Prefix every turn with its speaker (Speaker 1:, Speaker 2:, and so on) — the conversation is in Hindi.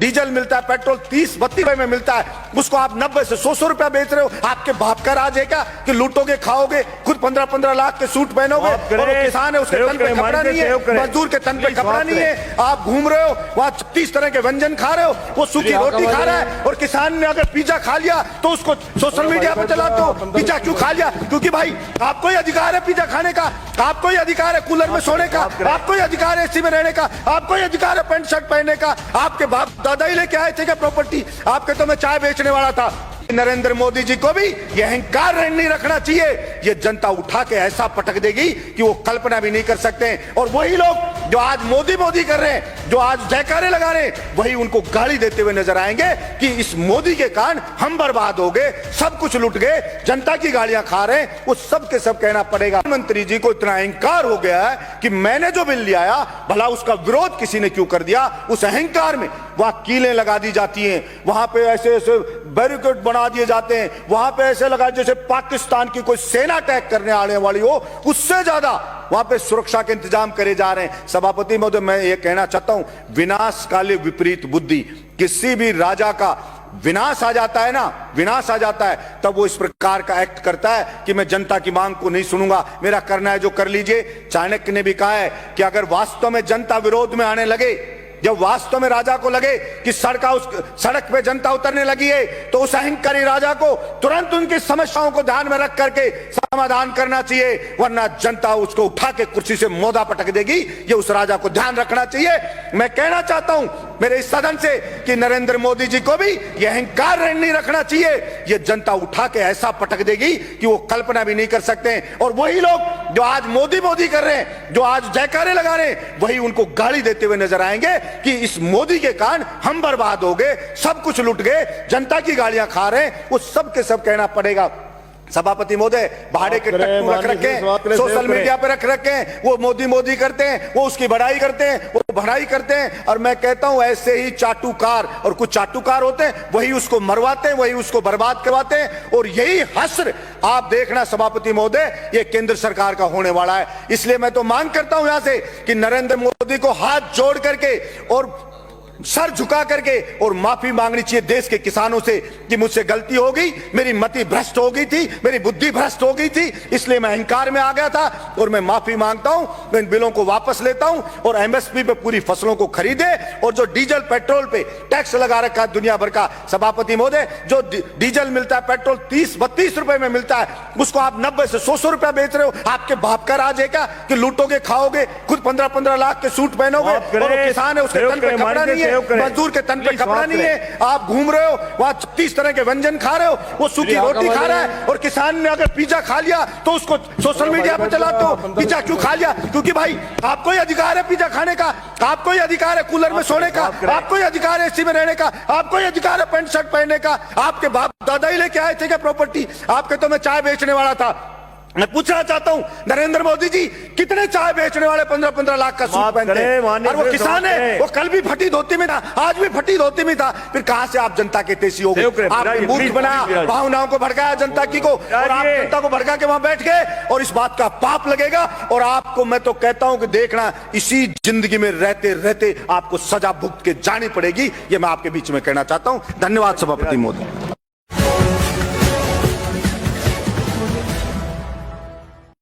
Speaker 1: डीजल मिलता है, पेट्रोल 30-32 रुपए में मिलता है, उसको आप 90 से 100 रुपया बेच रहे हो। आपके बाप का राज है क्या कि लूटोगे, खाओगे, खुद 15-15 लाख के सूट पहनोगे और किसान है उसके तन पे कपड़ा नहीं है, मजदूर के तन पे कपड़ा नहीं है, आप घूम रहे हो वहां 36 तरह के व्यंजन खा रहे हो, वो सूखी रोटी खा रहा है। और किसान ने अगर पिज्जा खा लिया तो उसको सोशल मीडिया पर चलाते हो, पिज्जा क्यों खा लिया? क्योंकि भाई आपको ही अधिकार है पिज्जा खाने का, आपको ही अधिकार है कूलर में सोने का, आपको ही अधिकार है एसी में रहने का, आपको ही अधिकार है पैंट शर्ट पहनने का। आपके बाप दादा ही लेके आए थे क्या प्रॉपर्टी? आपके तो मैं चाय बेचने वाला था। नरेंद्र मोदी जी को भी यह अहंकार नहीं रखना चाहिए। ये जनता उठा के ऐसा पटक देगी कि वो कल्पना भी नहीं कर सकते। और वही लोग जो आज मोदी मोदी कर रहे हैं, जो आज जयकारे लगा रहे हैं, वही उनको गाली देते हुए नजर आएंगे कि इस मोदी के कारण हम बर्बाद हो गए, सब कुछ लुट गए, जनता की गालियां खा रहे हैं। वो सब के सब कहना पड़ेगा। प्रधानमंत्री जी को इतना अहंकार हो गया है कि मैंने जो बिल लिया, भला उसका विरोध किसी ने क्यों कर दिया? उस अहंकार में वहां कीलें लगा दी जाती हैं, वहां पे ऐसे ऐसे बैरिकेड बना दिए जाते हैं, वहां पे ऐसे लगा जैसे पाकिस्तान की कोई सेना अटैक करने आने वाली हो, उससे ज्यादा वहां पे सुरक्षा के इंतजाम करे जा रहे हैं। सभापति महोदय, मैं ये कहना चाहता हूं, विनाश काले विपरीत बुद्धि। किसी भी राजा का विनाश आ जाता है ना, विनाश आ जाता है, तब वो इस प्रकार का एक्ट करता है कि मैं जनता की मांग को नहीं सुनूंगा, मेरा करना है जो कर लीजिए। चाणक्य ने भी कहा है कि अगर वास्तव में जनता विरोध में आने लगे, जब वास्तव में राजा को लगे कि सड़क पे जनता उतरने लगी है, तो उस अहंकारी राजा को तुरंत उनकी समस्याओं को ध्यान में रख करके समाधान करना चाहिए, वरना जनता उसको उठा के कुर्सी से मोदा पटक देगी। ये उस राजा को ध्यान रखना चाहिए। मैं कहना चाहता हूं मेरे इस सदन से कि नरेंद्र मोदी जी को भी यह अहंकार नहीं रखना चाहिए। ये जनता उठा के ऐसा पटक देगी कि वो कल्पना भी नहीं कर सकते। और वही लोग जो आज मोदी मोदी कर रहे हैं, जो आज जयकारे लगा रहे हैं, वही उनको गाली देते हुए नजर आएंगे कि इस मोदी के कारण हम बर्बाद हो गए, सब कुछ लुट गए, जनता की गालियां खा रहे हैं। वो सब के सब कहना पड़ेगा। सभापति महोदय, भाड़े के टट्टू रख रखे हैं, सोशल मीडिया पे रख रखे हैं, वो मोदी मोदी करते हैं, वो उसकी बढ़ाई करते हैं, वो बढ़ाई करते हैं। और मैं कहता हूं ऐसे ही चाटुकार, और कुछ चाटुकार होते हैं, वही उसको मरवाते हैं, वही उसको बर्बाद करवाते हैं। और यही हश्र आप देखना सभापति महोदय, ये केंद्र सरकार का होने वाला है। इसलिए मैं तो मांग करता हूं यहां से कि नरेंद्र मोदी को हाथ जोड़ करके और सर झुका करके और माफी मांगनी चाहिए देश के किसानों से कि मुझसे गलती हो गई, मेरी मति भ्रष्ट हो गई थी, मेरी बुद्धि भ्रष्ट हो गई थी, इसलिए मैं अहंकार में आ गया था और मैं माफी मांगता हूं। मैं इन बिलों को वापस लेता हूं और एमएसपी पे पूरी फसलों को खरीदे। और जो डीजल पेट्रोल पे टैक्स लगा रखा है दुनिया भर का, सभापति महोदय, जो डीजल मिलता है, पेट्रोल 30-32 रुपए में मिलता है, उसको आप 90 से 100 रुपया बेच रहे हो। आपके बाप का राज है क्या कि लूटोगे, खाओगे, खुद 15-15 लाख के सूट पहनोगे और किसान है उसके तन पे कपड़ा नहीं है, मजदूर के तन पे कपड़ा नहीं है, आप घूम रहे हो वहां 36 तरह के व्यंजन खा रहे हो, वो सूखी रोटी खा रहा है। और किसान ने अगर पिज्जा खा लिया तो उसको सोशल मीडिया पे चलाते हो, पिज्जा क्यों खा लिया? क्योंकि भाई आपको ही अधिकार है पिज्जा खाने का, आपको ही अधिकार है कूलर में सोने का, आपको ही अधिकार है एसी में रहने का, आपको ही अधिकार है पैंट शर्ट पहनने का। आपके बाप दादा ही लेके आए थे क्या प्रॉपर्टी? आपके तो मैं चाय बेचने वाला था। मैं पूछना चाहता हूं नरेंद्र मोदी जी, कितने चाय बेचने वाले 15-15 लाख का सूट पहनते हैं? और वो किसान है, वो कल भी फटी धोती में था, आज भी फटी धोती में था। फिर कहां से आप जनता के तेजी हो गए? आपने मूर्ख बनाया, भावनाओं को भड़काया जनता की को, और आप जनता को भड़का के वहां बैठ गए। और इस बात का पाप लगेगा। और आपको मैं तो कहता हूं कि देखना, इसी जिंदगी में रहते रहते आपको सजा भुगत के जानी पड़ेगी। ये मैं आपके बीच में कहना चाहता हूं। धन्यवाद सभापति महोदय।